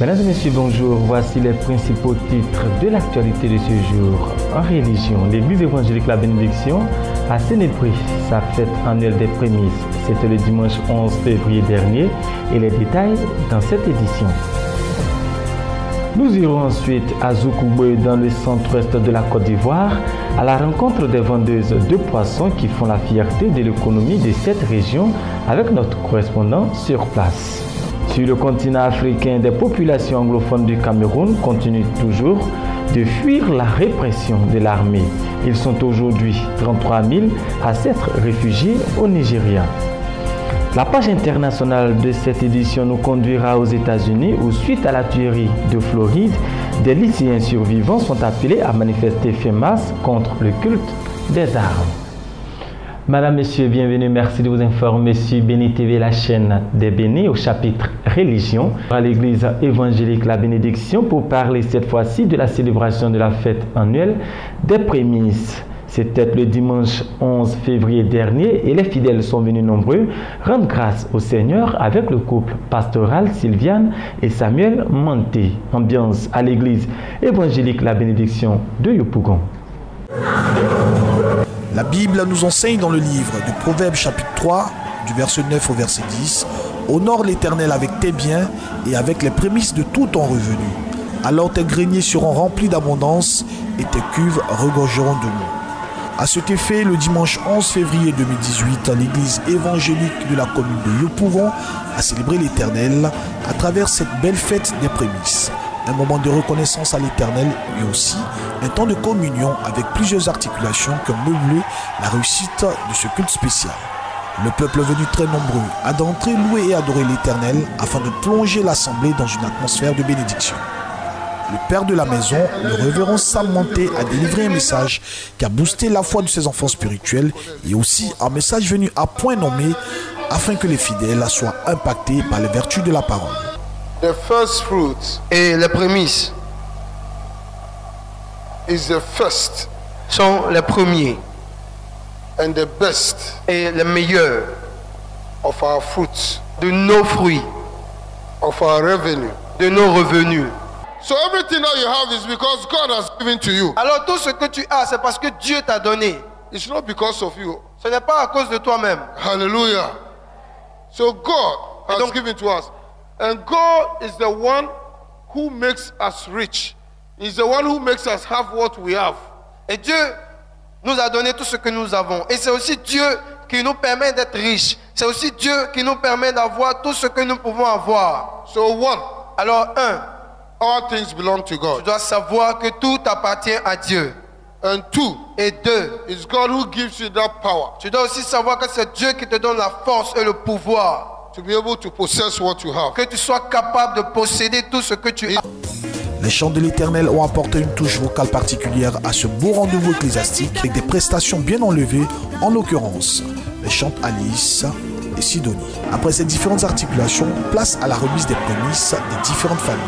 Mesdames et messieurs, bonjour. Voici les principaux titres de l'actualité de ce jour. En religion, l'Église évangélique La Bénédiction a célébré sa fête annuelle des prémices. C'était le dimanche 11 février dernier et les détails dans cette édition. Nous irons ensuite à Zoukouboué dans le centre-ouest de la Côte d'Ivoire à la rencontre des vendeuses de poissons qui font la fierté de l'économie de cette région avec notre correspondant sur place. Sur le continent africain, des populations anglophones du Cameroun continuent toujours de fuir la répression de l'armée. Ils sont aujourd'hui 33 000 à s'être réfugiés au Nigeria. La page internationale de cette édition nous conduira aux États-Unis où, suite à la tuerie de Floride, des lycéens survivants sont appelés à manifester fin mars contre le culte des armes. Madame, Messieurs, bienvenue. Merci de vous informer sur Béni TV, la chaîne des bénis, au chapitre religion, à l'église évangélique La Bénédiction pour parler cette fois-ci de la célébration de la fête annuelle des prémices. C'était le dimanche 11 février dernier et les fidèles sont venus nombreux rendre grâce au Seigneur avec le couple pastoral Sylviane et Samuel Manté. Ambiance à l'église évangélique La Bénédiction de Yopougon. La Bible nous enseigne dans le livre de Proverbes chapitre 3, du verset 9 au verset 10, « Honore l'Éternel avec tes biens et avec les prémices de tout ton revenu. Alors tes greniers seront remplis d'abondance et tes cuves regorgeront de l'eau. » À cet effet, le dimanche 11 février 2018, l'église évangélique de la commune de Yopougon a célébré l'Éternel à travers cette belle fête des prémices. Un moment de reconnaissance à l'Éternel, mais aussi un temps de communion avec plusieurs articulations qui ont meublé la réussite de ce culte spécial. Le peuple venu très nombreux a d'entrer louer et adorer l'Éternel afin de plonger l'assemblée dans une atmosphère de bénédiction. Le père de la maison, le révérend Sam Manté, a délivré un message qui a boosté la foi de ses enfants spirituels et aussi un message venu à point nommé afin que les fidèles soient impactés par les vertus de la parole. The first fruit et les prémices is the first sont les premiers and the best et les meilleurs of our fruits, de nos fruits, of our revenue, de nos revenus. So everything that you have is because God has given to you. Alors tout ce que tu as, c'est parce que Dieu t'a donné. It's not because of you. Ce n'est pas à cause de toi-même. Hallelujah. So God has given to us. And God is the one who makes us rich. He's the one who makes us have what we have. Et Dieu nous a donné tout ce que nous avons. Et c'est aussi Dieu qui nous permet d'être riches. C'est aussi Dieu qui nous permet d'avoir tout ce que nous pouvons avoir. So one. Alors all things belong to God. Tu dois savoir que tout appartient à Dieu. And two. Et deux. It's God who gives you that power. Tu dois aussi savoir que c'est Dieu qui te donne la force et le pouvoir. To be able to possess what you have. Que tu sois capable de posséder tout ce que tu as. Les chants de l'Éternel ont apporté une touche vocale particulière à ce beau rendez-vous ecclésiastique avec des prestations bien enlevées, en l'occurrence les chants Alice et Sidonie. Après ces différentes articulations, place à la remise des prémices des différentes familles.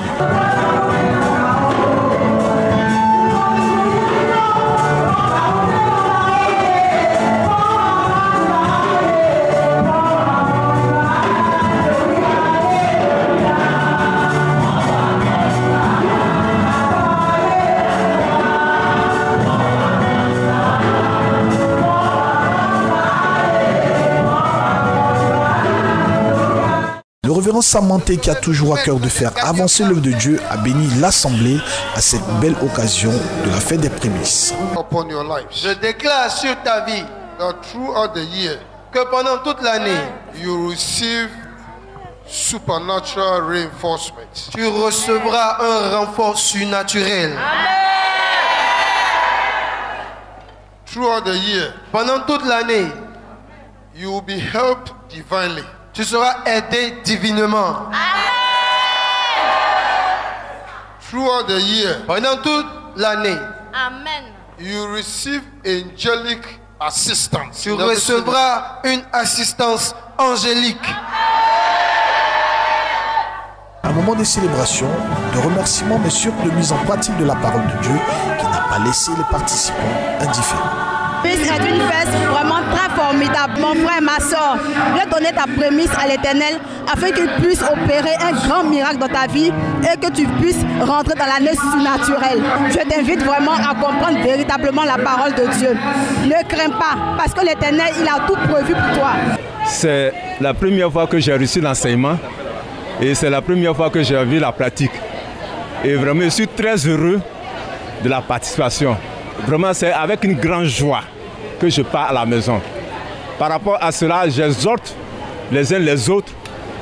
Le révérend Sam Manté, qui a toujours à cœur de faire avancer l'œuvre de Dieu, a béni l'assemblée à cette belle occasion de la fête des prémices. Je déclare sur ta vie que pendant toute l'année, you receive supernatural reinforcement. Tu recevras un renfort surnaturel. Throughout the year, pendant toute l'année, you will be helped divinely. Tu seras aidé divinement. Throughout the year, pendant toute l'année, Amen. You receive angelic assistance. Tu recevras une assistance angélique. Un moment de célébration, de remerciement, mais surtout de mise en pratique de la parole de Dieu qui n'a pas laissé les participants indifférents. prémices est une fête vraiment très formidable. Mon frère, ma soeur, viens donner ta prémisse à l'Éternel afin qu'il puisse opérer un grand miracle dans ta vie et que tu puisses rentrer dans l'année surnaturelle. Je t'invite vraiment à comprendre véritablement la parole de Dieu. Ne crains pas, parce que l'Éternel, il a tout prévu pour toi. C'est la première fois que j'ai reçu l'enseignement et c'est la première fois que j'ai vu la pratique. Et vraiment, je suis très heureux de la participation. Vraiment, c'est avec une grande joie que je pars à la maison. Par rapport à cela, j'exhorte les uns les autres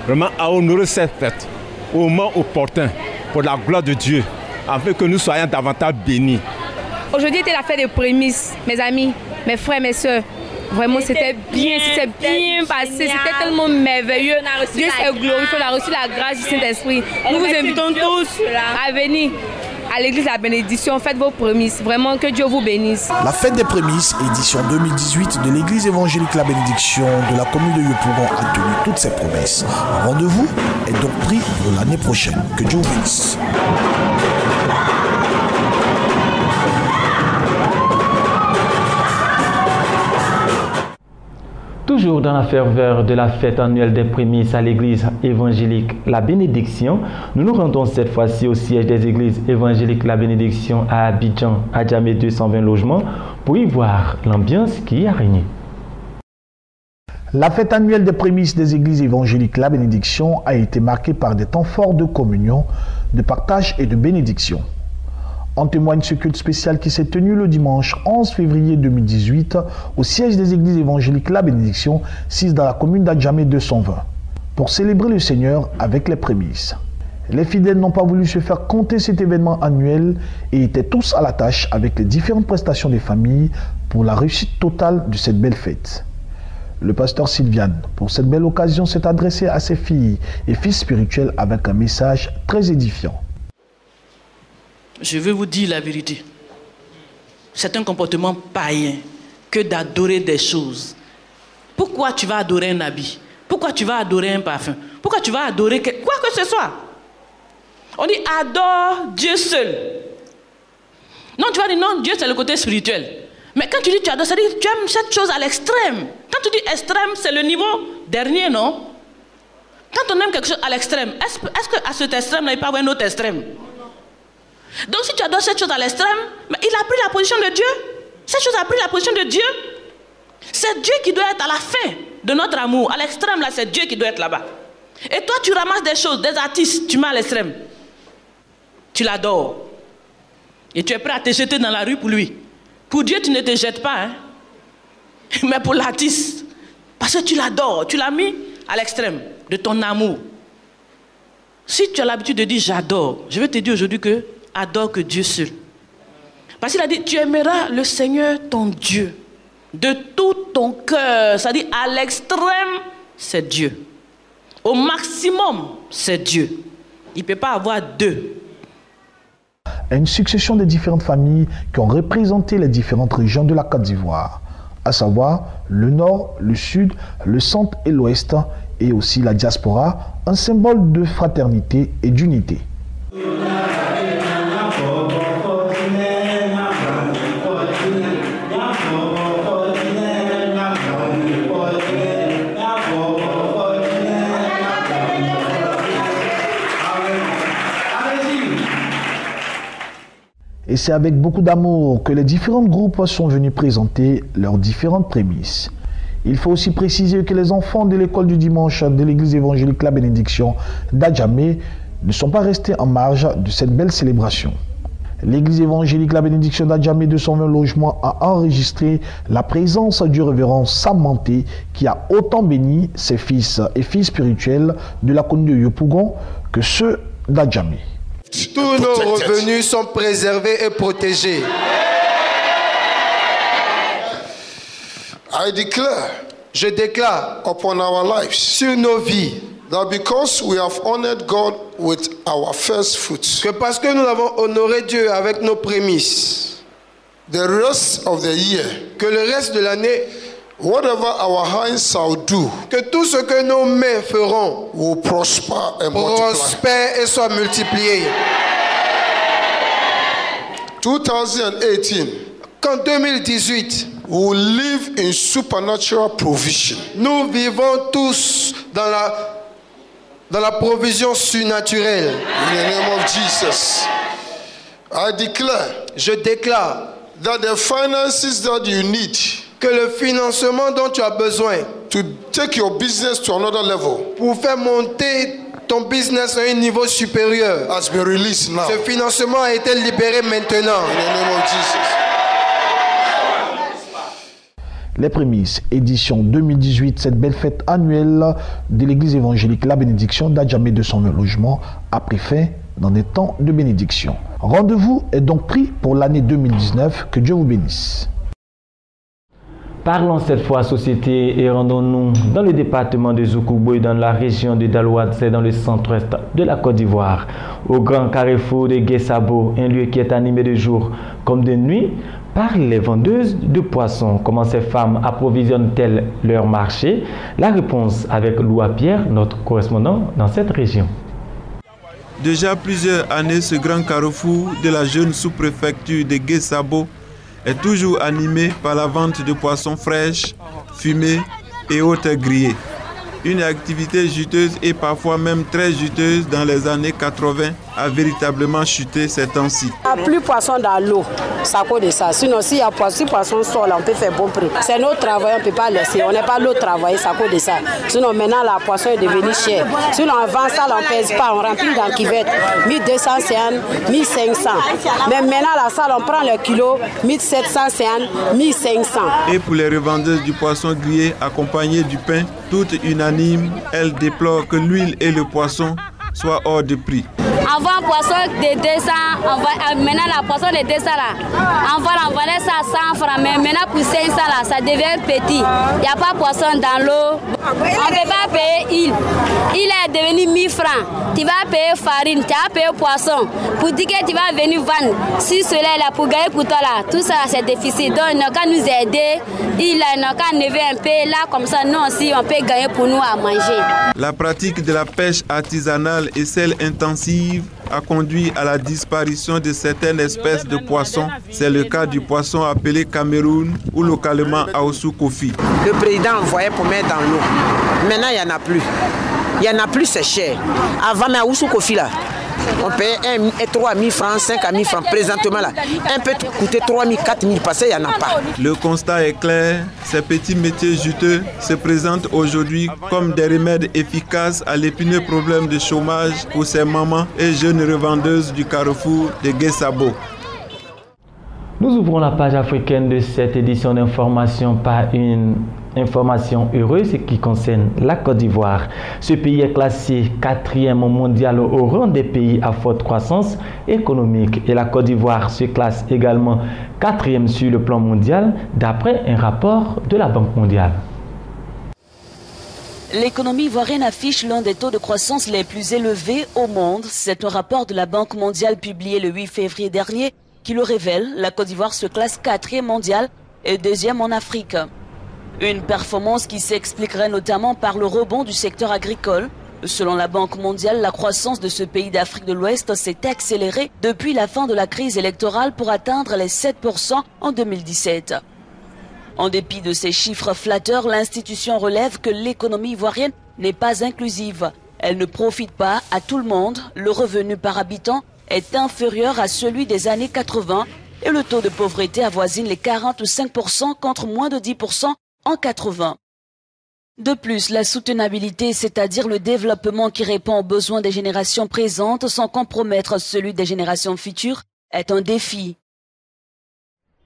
vraiment à honorer cette fête au moment opportun pour la gloire de Dieu, afin que nous soyons davantage bénis. Aujourd'hui était la fête des prémices, mes amis, mes frères, mes soeurs. Vraiment, c'était bien passé, c'était tellement merveilleux. Dieu s'est glorifié, on a reçu la grâce du Saint-Esprit. Nous vous invitons tous à venir à l'église La Bénédiction, faites vos prémices. Vraiment, que Dieu vous bénisse. La fête des prémices, édition 2018 de l'église évangélique La Bénédiction de la commune de Yopougon a tenu toutes ses promesses. Rendez-vous est donc pris pour l'année prochaine. Que Dieu vous bénisse. Toujours dans la ferveur de la fête annuelle des prémices à l'église évangélique La Bénédiction, nous nous rendons cette fois-ci au siège des églises évangéliques La Bénédiction à Abidjan, à Djamé 220 logements, pour y voir l'ambiance qui a régné. La fête annuelle des prémices des églises évangéliques La Bénédiction a été marquée par des temps forts de communion, de partage et de bénédiction. En témoigne ce culte spécial qui s'est tenu le dimanche 11 février 2018 au siège des églises évangéliques La Bénédiction, 6 dans la commune d'Adjamé 220, pour célébrer le Seigneur avec les prémices. Les fidèles n'ont pas voulu se faire compter cet événement annuel et étaient tous à la tâche avec les différentes prestations des familles pour la réussite totale de cette belle fête. Le pasteur Sylviane, pour cette belle occasion, s'est adressé à ses filles et fils spirituels avec un message très édifiant. Je veux vous dire la vérité. C'est un comportement païen que d'adorer des choses. Pourquoi tu vas adorer un habit? Pourquoi tu vas adorer un parfum? Pourquoi tu vas adorer quoi que ce soit? On dit adore Dieu seul. Non, tu vas dire non, Dieu c'est le côté spirituel. Mais quand tu dis tu adores, ça veut dire que tu aimes cette chose à l'extrême. Quand tu dis extrême, c'est le niveau dernier, non? Quand on aime quelque chose à l'extrême, est-ce qu'à cet extrême-là, il peut y avoir un autre extrême? Donc si tu adores cette chose à l'extrême, il a pris la position de Dieu. Cette chose a pris la position de Dieu. C'est Dieu qui doit être à la fin de notre amour. À l'extrême, là, c'est Dieu qui doit être là-bas. Et toi, tu ramasses des choses, des artistes, tu mets à l'extrême. Tu l'adores. Et tu es prêt à te jeter dans la rue pour lui. Pour Dieu, tu ne te jettes pas. Hein? Mais pour l'artiste, parce que tu l'adores, tu l'as mis à l'extrême de ton amour. Si tu as l'habitude de dire j'adore, je vais te dire aujourd'hui que adore que Dieu seul. Parce qu'il a dit, tu aimeras le Seigneur ton Dieu de tout ton cœur. C'est-à-dire à l'extrême, c'est Dieu. Au maximum, c'est Dieu. Il ne peut pas avoir deux. Une succession de différentes familles qui ont représenté les différentes régions de la Côte d'Ivoire, à savoir le nord, le sud, le centre et l'ouest, et aussi la diaspora, un symbole de fraternité et d'unité. Et c'est avec beaucoup d'amour que les différents groupes sont venus présenter leurs différentes prémices. Il faut aussi préciser que les enfants de l'école du dimanche de l'église évangélique La Bénédiction d'Adjamé ne sont pas restés en marge de cette belle célébration. L'église évangélique La Bénédiction d'Adjamé 220 logements a enregistré la présence du révérend Sam Manté qui a autant béni ses fils et filles spirituels de la commune de Yopougon que ceux d'Adjamé. Tous nos revenus sont préservés et protégés. Je déclare upon our lives sur nos vies that because we have honored God with our first fruits, que parce que nous avons honoré Dieu avec nos prémices, the rest of the year, que le reste de l'année, whatever our hands shall do, que tout ce que nos mains feront will prosper and multiply. Prospère et soit multiplié. 2018, qu'en 2018, We live in supernatural provision. Nous vivons tous dans la provision surnaturelle. In the name of Jesus, I declare, je déclare that the finances that you need que le financement dont tu as besoin to take your business to another level pour faire monter ton business à un niveau supérieur has been released now. Ce financement a été libéré maintenant. In the name of Jesus. Les prémices, édition 2018, cette belle fête annuelle de l'église évangélique La Bénédiction d'Adjamé de son logement a pris fin dans des temps de bénédiction. Rendez-vous est donc pris pour l'année 2019. Que Dieu vous bénisse. Parlons cette fois société et rendons-nous dans le département de Zoukouboué, dans la région de Dalouadze, dans le centre-ouest de la Côte d'Ivoire. Au grand carrefour de Guessabo, un lieu qui est animé de jour comme de nuit par les vendeuses de poissons. Comment ces femmes approvisionnent-elles leur marché? La réponse avec Loua Pierre, notre correspondant dans cette région. Déjà plusieurs années, ce grand carrefour de la jeune sous-préfecture de Guessabo est toujours animé par la vente de poissons fraîches, fumés et autres grillés. Une activité juteuse et parfois même très juteuse dans les années 80 a véritablement chuté ces temps-ci. Il n'y a plus de poisson dans l'eau, c'est à cause de ça. Sinon, si le poisson sort là, on peut faire bon prix. C'est notre travail, on ne peut pas laisser. On n'est pas l'autre travail, c'est à cause de ça. Sinon, maintenant, la poisson est devenue chère. Sinon, on vend ça, on ne pèse pas, on remplit dans la cuvette. 1200 CN, 1500. Mais maintenant, la salle, on prend le kilo, 1700 CN, 1500. Et pour les revendeuses du poisson grillé accompagné du pain, toute unanime, elles déplorent que l'huile et le poisson soient hors de prix. Avant, poisson de 200, maintenant la poisson de 200 là, on vendait ça à 100 francs, mais maintenant pour 500 là, ça devient petit. Il n'y a pas de poisson dans l'eau. On ne peut pas payer île. Il est devenu 1000 francs. Tu vas payer farine, tu vas payer poisson. Pour dire que tu vas venir vendre, si cela est là pour gagner pour toi là, tout ça c'est déficit. Donc il n'a qu'à nous aider, il n'a qu'à lever un peu là, comme ça nous aussi on peut gagner pour nous à manger. La pratique de la pêche artisanale et celle intensive a conduit à la disparition de certaines espèces de poissons. C'est le cas du poisson appelé Cameroun ou localement Aosu Kofi. Le président envoyait pour mettre dans l'eau. Maintenant, il n'y en a plus. Il n'y en a plus, c'est cher. Avant, mais Aosu Kofi là, on payait 3 000 francs, 5 000 francs. Présentement là, un peut coûter 3 000, 4 000 parce qu'il n'y en a pas. Le constat est clair, ces petits métiers juteux se présentent aujourd'hui comme des remèdes efficaces à l'épineux problème de chômage pour ces mamans et jeunes revendeuses du carrefour de Guessabo. Nous ouvrons la page africaine de cette édition d'information par une information heureuse qui concerne la Côte d'Ivoire. Ce pays est classé 4e mondial au rang des pays à forte croissance économique et la Côte d'Ivoire se classe également 4e sur le plan mondial d'après un rapport de la Banque mondiale. L'économie ivoirienne affiche l'un des taux de croissance les plus élevés au monde. C'est un rapport de la Banque mondiale publié le 8 février dernier qui le révèle. La Côte d'Ivoire se classe 4e mondial et 2e en Afrique. Une performance qui s'expliquerait notamment par le rebond du secteur agricole. Selon la Banque mondiale, la croissance de ce pays d'Afrique de l'Ouest s'est accélérée depuis la fin de la crise électorale pour atteindre les 7% en 2017. En dépit de ces chiffres flatteurs, l'institution relève que l'économie ivoirienne n'est pas inclusive. Elle ne profite pas à tout le monde. Le revenu par habitant est inférieur à celui des années 80 et le taux de pauvreté avoisine les 45% contre moins de 10% en 80. De plus, la soutenabilité, c'est-à-dire le développement qui répond aux besoins des générations présentes sans compromettre celui des générations futures, est un défi.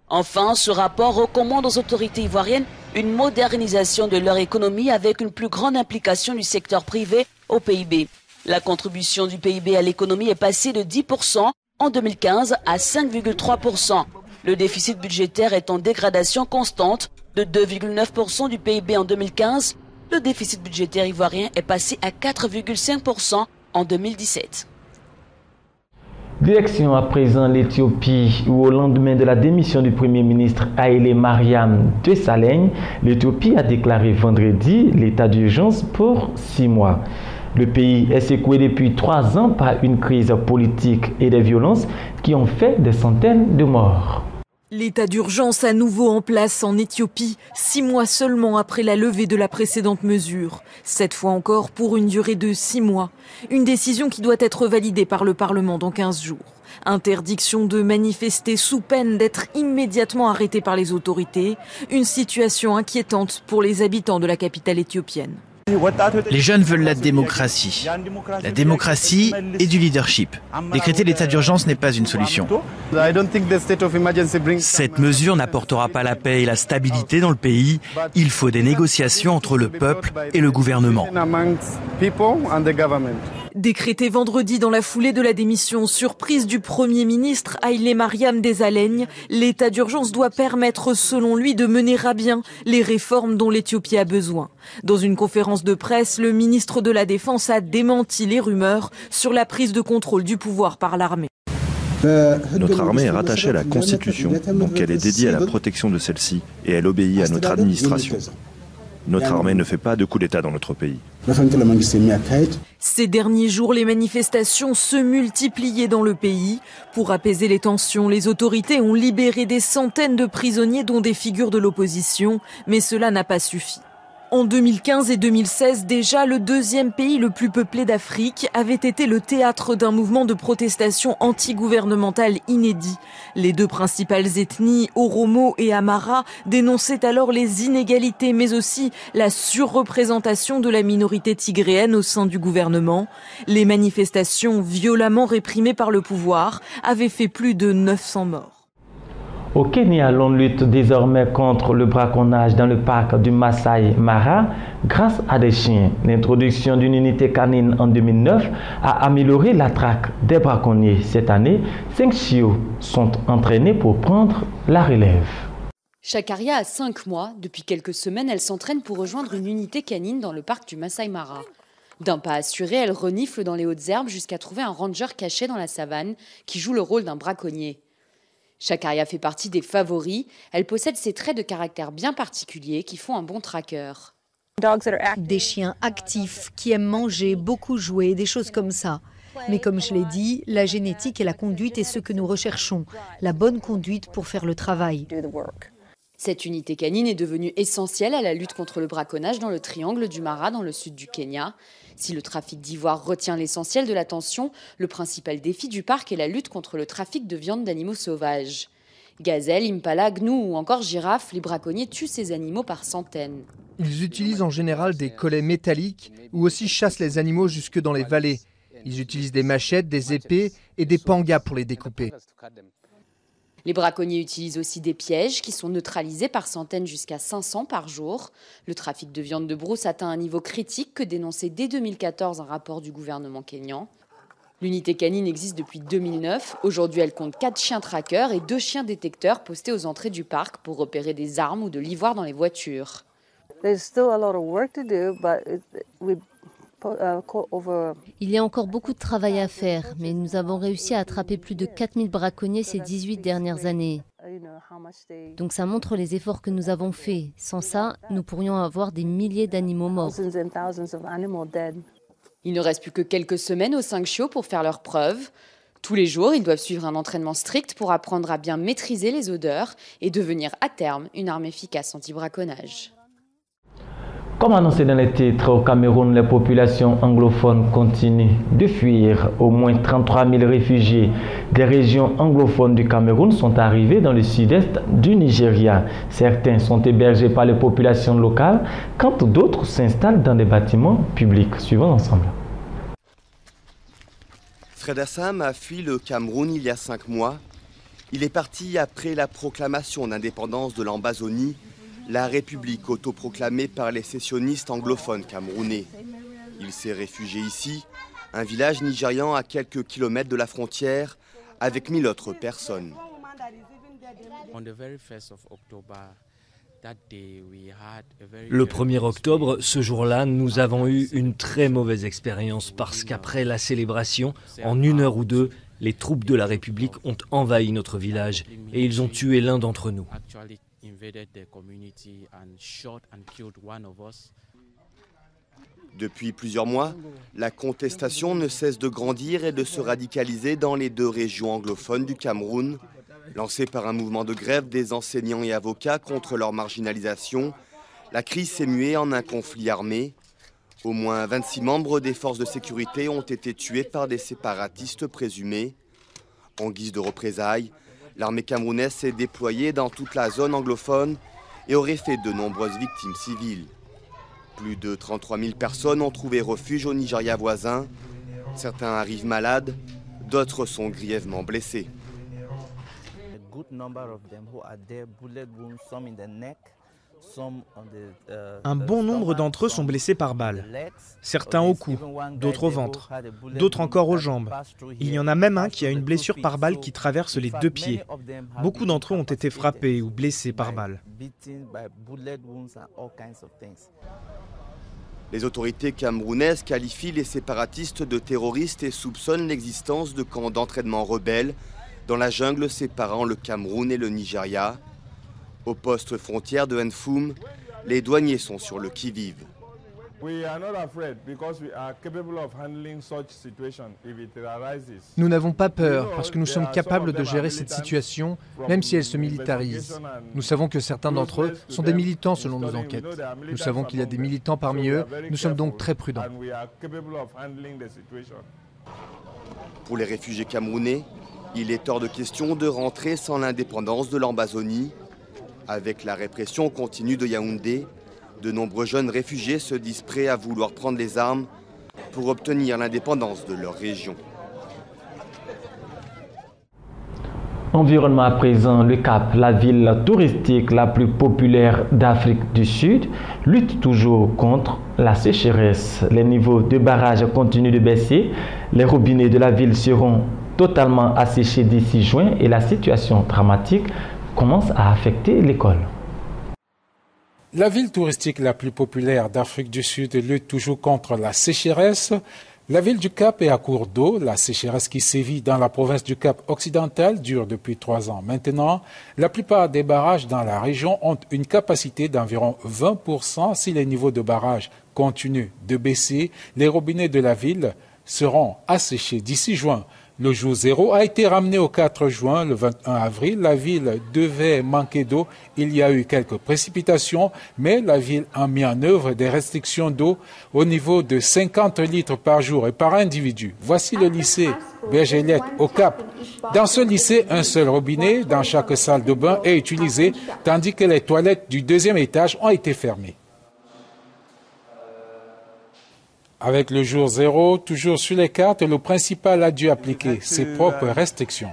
Enfin, ce rapport recommande aux autorités ivoiriennes une modernisation de leur économie avec une plus grande implication du secteur privé au PIB. La contribution du PIB à l'économie est passée de 10% en 2015 à 5,3%. Le déficit budgétaire est en dégradation constante de 2,9% du PIB en 2015. Le déficit budgétaire ivoirien est passé à 4,5% en 2017. Direction à présent l'Éthiopie, où au lendemain de la démission du Premier ministre Haïlé Mariam Desalegn, l'Éthiopie a déclaré vendredi l'état d'urgence pour 6 mois. Le pays est secoué depuis 3 ans par une crise politique et des violences qui ont fait des centaines de morts. L'état d'urgence à nouveau en place en Éthiopie, 6 mois seulement après la levée de la précédente mesure. Cette fois encore pour une durée de 6 mois. Une décision qui doit être validée par le Parlement dans 15 jours. Interdiction de manifester sous peine d'être immédiatement arrêté par les autorités. Une situation inquiétante pour les habitants de la capitale éthiopienne. Les jeunes veulent la démocratie et du leadership. Décréter l'état d'urgence n'est pas une solution. Cette mesure n'apportera pas la paix et la stabilité dans le pays. Il faut des négociations entre le peuple et le gouvernement. Décrété vendredi dans la foulée de la démission surprise du Premier ministre Haïlé Mariam Desalegn, l'état d'urgence doit permettre selon lui de mener à bien les réformes dont l'Éthiopie a besoin. Dans une conférence de presse, le ministre de la Défense a démenti les rumeurs sur la prise de contrôle du pouvoir par l'armée. Notre armée est rattachée à la Constitution, donc elle est dédiée à la protection de celle-ci et elle obéit à notre administration. Notre armée ne fait pas de coup d'État dans notre pays. Ces derniers jours, les manifestations se multipliaient dans le pays. Pour apaiser les tensions, les autorités ont libéré des centaines de prisonniers, dont des figures de l'opposition, mais cela n'a pas suffi. En 2015 et 2016, déjà, le deuxième pays le plus peuplé d'Afrique avait été le théâtre d'un mouvement de protestation anti-gouvernemental inédit. Les deux principales ethnies, Oromo et Amara, dénonçaient alors les inégalités, mais aussi la surreprésentation de la minorité tigréenne au sein du gouvernement. Les manifestations violemment réprimées par le pouvoir avaient fait plus de 900 morts. Au Kenya, l'on lutte désormais contre le braconnage dans le parc du Masai Mara grâce à des chiens. L'introduction d'une unité canine en 2009 a amélioré la traque des braconniers. Cette année, 5 chiots sont entraînés pour prendre la relève. Chakaria a 5 mois. Depuis quelques semaines, elle s'entraîne pour rejoindre une unité canine dans le parc du Masai Mara. D'un pas assuré, elle renifle dans les hautes herbes jusqu'à trouver un ranger caché dans la savane qui joue le rôle d'un braconnier. Chakaria fait partie des favoris. Elle possède ces traits de caractère bien particuliers qui font un bon tracker. Des chiens actifs qui aiment manger, beaucoup jouer, des choses comme ça. Mais comme je l'ai dit, la génétique et la conduite est ce que nous recherchons. La bonne conduite pour faire le travail. Cette unité canine est devenue essentielle à la lutte contre le braconnage dans le triangle du Mara dans le sud du Kenya. Si le trafic d'ivoire retient l'essentiel de l'attention, le principal défi du parc est la lutte contre le trafic de viande d'animaux sauvages. Gazelles, impala, gnous ou encore girafes, les braconniers tuent ces animaux par centaines. Ils utilisent en général des collets métalliques ou aussi chassent les animaux jusque dans les vallées. Ils utilisent des machettes, des épées et des pangas pour les découper. Les braconniers utilisent aussi des pièges qui sont neutralisés par centaines jusqu'à 500 par jour. Le trafic de viande de brousse atteint un niveau critique que dénonçait dès 2014 un rapport du gouvernement kényan. L'unité canine existe depuis 2009. Aujourd'hui, elle compte 4 chiens trackers et 2 chiens détecteurs postés aux entrées du parc pour repérer des armes ou de l'ivoire dans les voitures. Il y a encore beaucoup de travail à faire, mais nous avons réussi à attraper plus de 4000 braconniers ces 18 dernières années. Donc ça montre les efforts que nous avons faits. Sans ça, nous pourrions avoir des milliers d'animaux morts. Il ne reste plus que quelques semaines aux 5 chiots pour faire leurs preuves. Tous les jours, ils doivent suivre un entraînement strict pour apprendre à bien maîtriser les odeurs et devenir à terme une arme efficace anti-braconnage. Comme annoncé dans les titres, au Cameroun, les populations anglophones continuent de fuir. Au moins 33 000 réfugiés des régions anglophones du Cameroun sont arrivés dans le sud-est du Nigeria. Certains sont hébergés par les populations locales, quand d'autres s'installent dans des bâtiments publics. Suivons ensemble. Fred Assam a fui le Cameroun il y a 5 mois. Il est parti après la proclamation d'indépendance de l'Ambazonie, la république autoproclamée par les sécessionnistes anglophones camerounais. Il s'est réfugié ici, un village nigérian à quelques kilomètres de la frontière, avec 1000 autres personnes. Le 1er octobre, ce jour-là, nous avons eu une très mauvaise expérience parce qu'après la célébration, en 1 heure ou 2, les troupes de la République ont envahi notre village et ils ont tué l'un d'entre nous. Depuis plusieurs mois, la contestation ne cesse de grandir et de se radicaliser dans les 2 régions anglophones du Cameroun. Lancée par un mouvement de grève des enseignants et avocats contre leur marginalisation, la crise s'est muée en un conflit armé. Au moins 26 membres des forces de sécurité ont été tués par des séparatistes présumés. En guise de représailles, l'armée camerounaise s'est déployée dans toute la zone anglophone et aurait fait de nombreuses victimes civiles. Plus de 33 000 personnes ont trouvé refuge au Nigeria voisin. Certains arrivent malades, d'autres sont grièvement blessés. Un bon nombre d'entre eux sont blessés par balles. Certains au cou, d'autres au ventre, d'autres encore aux jambes. Il y en a même un qui a une blessure par balle qui traverse les 2 pieds. Beaucoup d'entre eux ont été frappés ou blessés par balles. Les autorités camerounaises qualifient les séparatistes de terroristes et soupçonnent l'existence de camps d'entraînement rebelles dans la jungle séparant le Cameroun et le Nigeria. Au poste frontière de Nfoum, les douaniers sont sur le qui-vive. Nous n'avons pas peur parce que nous sommes capables de gérer cette situation, même si elle se militarise. Nous savons que certains d'entre eux sont des militants selon nos enquêtes. Nous savons qu'il y a des militants parmi eux. Nous sommes donc très prudents. Pour les réfugiés camerounais, il est hors de question de rentrer sans l'indépendance de l'Ambazonie. Avec la répression continue de Yaoundé, de nombreux jeunes réfugiés se disent prêts à vouloir prendre les armes pour obtenir l'indépendance de leur région. Environnement à présent, le Cap, la ville touristique la plus populaire d'Afrique du Sud, lutte toujours contre la sécheresse. Les niveaux de barrage continuent de baisser. Les robinets de la ville seront totalement asséchés d'ici juin et la situation dramatique commence à affecter l'école. La ville touristique la plus populaire d'Afrique du Sud lutte toujours contre la sécheresse. La ville du Cap est à court d'eau. La sécheresse qui sévit dans la province du Cap occidental dure depuis 3 ans maintenant. La plupart des barrages dans la région ont une capacité d'environ 20%. Si les niveaux de barrage continuent de baisser, les robinets de la ville seront asséchés d'ici juin. Le jour 0 a été ramené au 4 juin. Le 21 avril, la ville devait manquer d'eau. Il y a eu quelques précipitations, mais la ville a mis en œuvre des restrictions d'eau au niveau de 50 litres par jour et par individu. Voici le lycée Bergeliette au Cap. Dans ce lycée, un seul robinet dans chaque salle de bain est utilisé, tandis que les toilettes du 2e étage ont été fermées. Avec le jour 0, toujours sur les cartes, le principal a dû appliquer ses propres restrictions.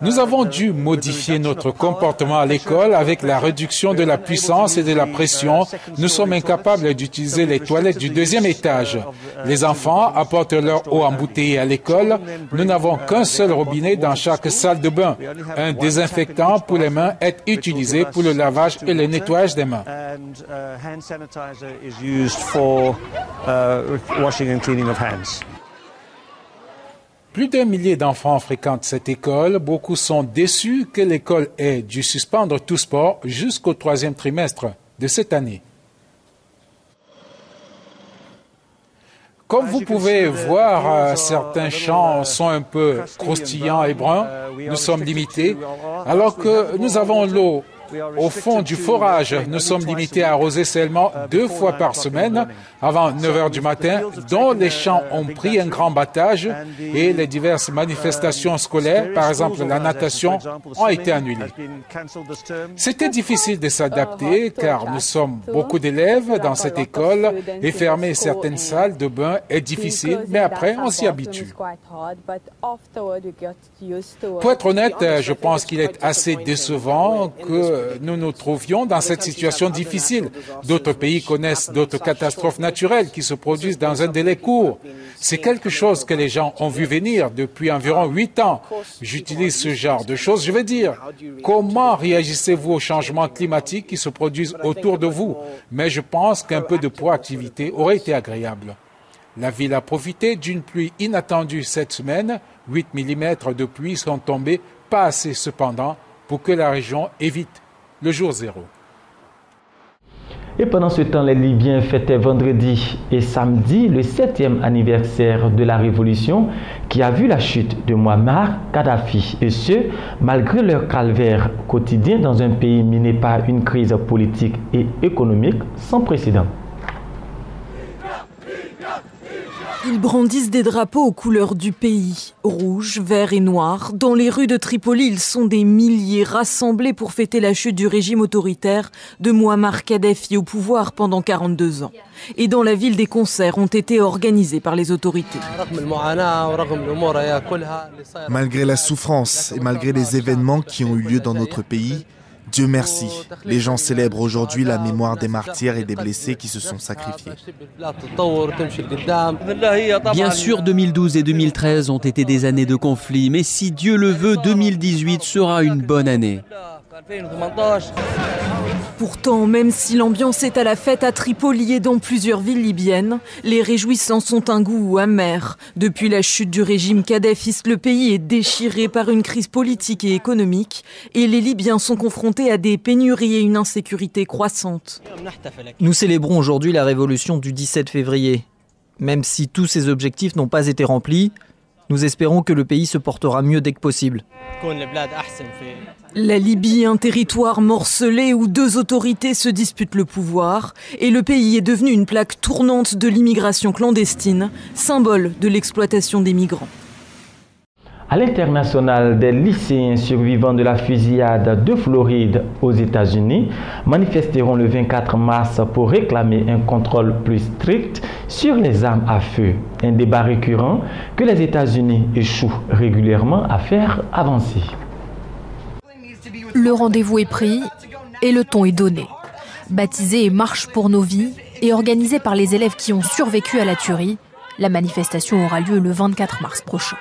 Nous avons dû modifier notre comportement à l'école avec la réduction de la puissance et de la pression. Nous sommes incapables d'utiliser les toilettes du 2e étage. Les enfants apportent leur eau embouteillée à l'école. Nous n'avons qu'un seul robinet dans chaque salle de bain. Un désinfectant pour les mains est utilisé pour le lavage et le nettoyage des mains. Plus d'1 millier d'enfants fréquentent cette école. Beaucoup sont déçus que l'école ait dû suspendre tout sport jusqu'au 3e trimestre de cette année. Comme vous pouvez voir, certains champs sont un peu croustillants et bruns. Nous sommes limités. Alors que nous avons l'eau au fond du forage, nous sommes limités à arroser seulement 2 fois par semaine avant 9 h du matin, dont les champs ont pris un grand battage et les diverses manifestations scolaires, par exemple la natation, ont été annulées. C'était difficile de s'adapter car nous sommes beaucoup d'élèves dans cette école et fermer certaines salles de bain est difficile, mais après on s'y habitue. Pour être honnête, je pense qu'il est assez décevant que nous nous trouvions dans cette situation difficile. D'autres pays connaissent d'autres catastrophes naturelles qui se produisent dans un délai court. C'est quelque chose que les gens ont vu venir depuis environ 8 ans. J'utilise ce genre de choses. Je veux dire, comment réagissez-vous aux changements climatiques qui se produisent autour de vous? Mais je pense qu'un peu de proactivité aurait été agréable. La ville a profité d'une pluie inattendue cette semaine. 8 mm de pluie sont tombés, pas assez cependant, pour que la région évite le jour 0. Et pendant ce temps, les Libyens fêtaient vendredi et samedi le 7e anniversaire de la révolution qui a vu la chute de Mouammar Kadhafi. Et ce, malgré leur calvaire quotidien dans un pays miné par une crise politique et économique sans précédent. Ils brandissent des drapeaux aux couleurs du pays, rouge, vert et noir. Dans les rues de Tripoli, ils sont des milliers rassemblés pour fêter la chute du régime autoritaire de Mouammar Kadhafi au pouvoir pendant 42 ans. Et dans la ville, des concerts ont été organisés par les autorités. Malgré la souffrance et malgré les événements qui ont eu lieu dans notre pays, Dieu merci, les gens célèbrent aujourd'hui la mémoire des martyrs et des blessés qui se sont sacrifiés. Bien sûr, 2012 et 2013 ont été des années de conflit, mais si Dieu le veut, 2018 sera une bonne année. Pourtant, même si l'ambiance est à la fête à Tripoli et dans plusieurs villes libyennes, les réjouissances ont un goût amer. Depuis la chute du régime kadhafiste, le pays est déchiré par une crise politique et économique et les Libyens sont confrontés à des pénuries et une insécurité croissante. Nous célébrons aujourd'hui la révolution du 17 février. Même si tous ces objectifs n'ont pas été remplis, nous espérons que le pays se portera mieux dès que possible. La Libye, un territoire morcelé où deux autorités se disputent le pouvoir, et le pays est devenu une plaque tournante de l'immigration clandestine, symbole de l'exploitation des migrants. À l'international, des lycéens survivants de la fusillade de Floride aux États-Unis manifesteront le 24 mars pour réclamer un contrôle plus strict sur les armes à feu. Un débat récurrent que les États-Unis échouent régulièrement à faire avancer. Le rendez-vous est pris et le ton est donné. Baptisée Marche pour nos vies et organisée par les élèves qui ont survécu à la tuerie, la manifestation aura lieu le 24 mars prochain.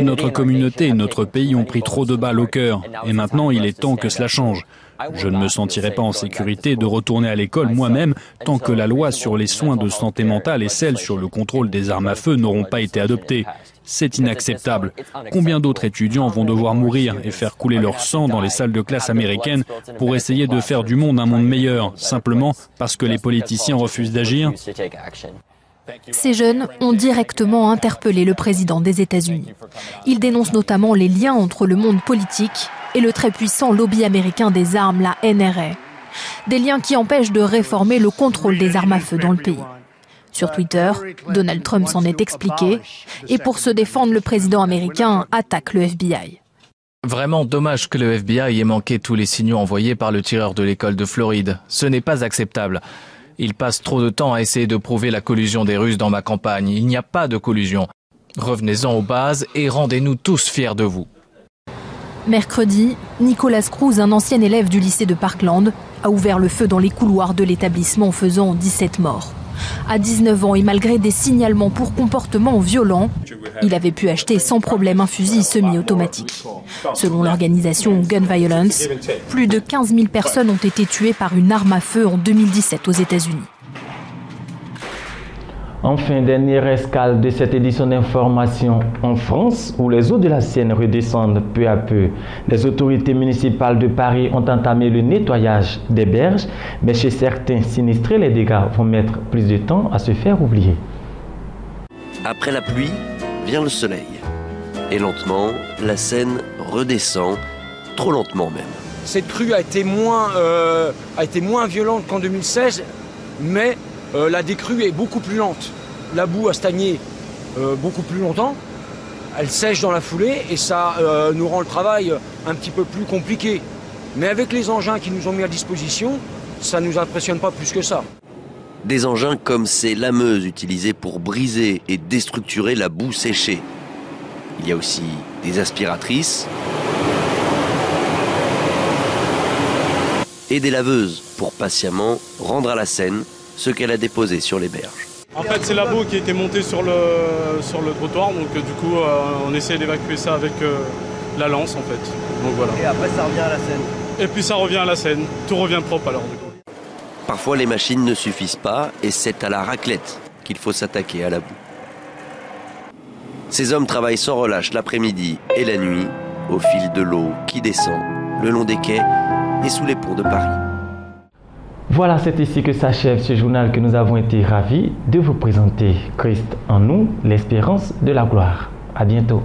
Notre communauté et notre pays ont pris trop de balles au cœur et maintenant il est temps que cela change. Je ne me sentirai pas en sécurité de retourner à l'école moi-même tant que la loi sur les soins de santé mentale et celle sur le contrôle des armes à feu n'auront pas été adoptées. C'est inacceptable. Combien d'autres étudiants vont devoir mourir et faire couler leur sang dans les salles de classe américaines pour essayer de faire du monde un monde meilleur, simplement parce que les politiciens refusent d'agir ? Ces jeunes ont directement interpellé le président des États-Unis. Ils dénoncent notamment les liens entre le monde politique et le très puissant lobby américain des armes, la NRA. Des liens qui empêchent de réformer le contrôle des armes à feu dans le pays. Sur Twitter, Donald Trump s'en est expliqué et pour se défendre, le président américain attaque le FBI. Vraiment dommage que le FBI ait manqué tous les signaux envoyés par le tireur de l'école de Floride. Ce n'est pas acceptable. Il passe trop de temps à essayer de prouver la collusion des Russes dans ma campagne. Il n'y a pas de collusion. Revenez-en aux bases et rendez-nous tous fiers de vous. Mercredi, Nicholas Cruz, un ancien élève du lycée de Parkland, a ouvert le feu dans les couloirs de l'établissement faisant 17 morts. À 19 ans et malgré des signalements pour comportement violent, il avait pu acheter sans problème un fusil semi-automatique. Selon l'organisation Gun Violence, plus de 15 000 personnes ont été tuées par une arme à feu en 2017 aux États-Unis. Enfin, dernière escale de cette édition d'information en France, où les eaux de la Seine redescendent peu à peu. Les autorités municipales de Paris ont entamé le nettoyage des berges, mais chez certains sinistrés, les dégâts vont mettre plus de temps à se faire oublier. Après la pluie, vient le soleil. Et lentement, la Seine redescend, trop lentement même. Cette crue a été moins violente qu'en 2016, mais la décrue est beaucoup plus lente. La boue a stagné beaucoup plus longtemps. Elle sèche dans la foulée et ça nous rend le travail un petit peu plus compliqué. Mais avec les engins qui nous ont mis à disposition, ça ne nous impressionne pas plus que ça. Des engins comme ces lameuses utilisées pour briser et déstructurer la boue séchée. Il y a aussi des aspiratrices et des laveuses pour patiemment rendre à la Seine ce qu'elle a déposé sur les berges. En fait, c'est la boue qui a été montée sur le trottoir, donc du coup, on essaie d'évacuer ça avec la lance, en fait. Donc voilà. Et après, ça revient à la Seine. Et puis ça revient à la Seine. Tout revient propre alors, du coup. Parfois, les machines ne suffisent pas et c'est à la raclette qu'il faut s'attaquer à la boue. Ces hommes travaillent sans relâche l'après-midi et la nuit au fil de l'eau qui descend le long des quais et sous les ponts de Paris. Voilà, c'est ici que s'achève ce journal que nous avons été ravis de vous présenter. Christ en nous, l'espérance de la gloire. À bientôt.